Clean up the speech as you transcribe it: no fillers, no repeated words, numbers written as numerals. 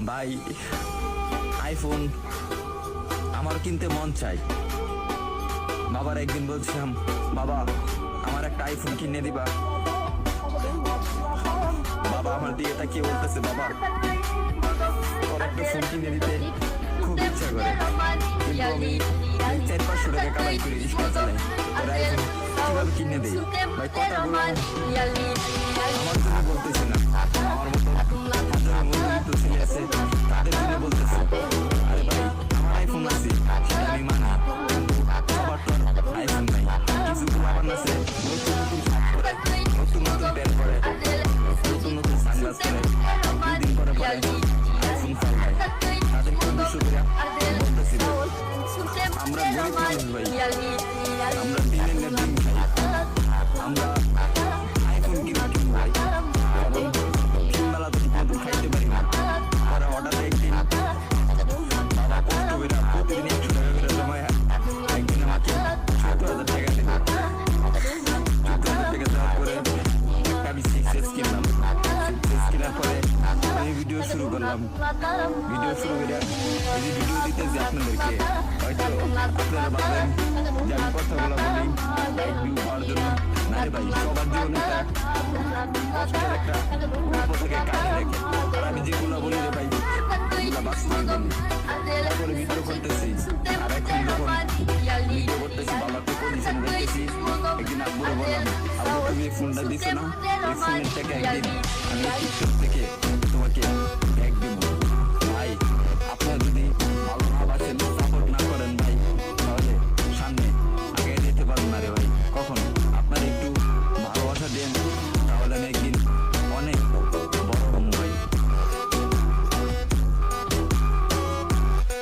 ভাই আইফোন আমার কিনতে মন চাই। বাবার একদিন বলছিলাম, বাবা আমার একটা আইফোন কিনে দিবা। বাবা আমার দিয়ে তাকিয়ে বলতেছে, বাবা তোর একটা ফোন কিনে দিতে খুব ইচ্ছা করে, কিন্তু আমি 400-500 টাকা কামাই করে রিক্সা চালাই, তোর আইফোন কিভাবে কিনে দেই? ভাই কথাগুলো আমার জন্য বলতেছি না, আমার মতো হাজার মধ্যবিত্ত ছেলে আছে তাদের জন্য বলতেছে। আরে ভাই আমার আইফোন আছে সেটা আমি মানি, কিন্তু সবার তো আইফোন নাই। কিছু আমার আছে নতুন নতুন শার্ট পরে, নতুন নতুন প্যান্ট পরে, নতুন নতুন সানগ্লাস পরে, দুদিন পরে পরে আইফোন চালায়। তাদেরকে উদ্দেশ্য করে বলতেছি, আমরা গরিব মানুষ ভাই, আমরা দিনের না দিন খাই, আমরা আইফোন কিনে কিনবো ভাই, এবং তিনবেলা তো ঠিক মতো খাইতে পারি না। পরে হঠাৎ একদিন বাবা কষ্ট করে প্রতিদিন 100 টাকা করে জমায় একদিন আমাকে 70,000 টাকা দিল। 70,000 টাকা দেওয়ার পরে একটা আমি 6S কিনলাম। 6S কেনার পরে আমি ভিডিও শুরু করলাম। ভিডিও শুরু করে এই যে ভিডিও দিতেছি আপনাদেরকে, হয়তো আপনারা ভাববেন যে আমি কথাগুলো বলি লাইক ভিউ পাওয়ার জন্য। না রে ভাই, সবার জীবনে কষ্টের একটা গল্প থেকে কাহিনী রেখে, আর আমি যেগুলো বলি রে ভাই এগুলো বাস্তবে বলি। তারপরে ভিডিও করতেছি, আর এখন যখন ভিডিও করতেছি বাবাকে পজিশন দেখতেছি, একদিন আব্বুরে বললাম, আব্বু তুমি এই ফোনটা দিছো না, এই ফোনের থেকে একদিন আমি টিকটক থেকে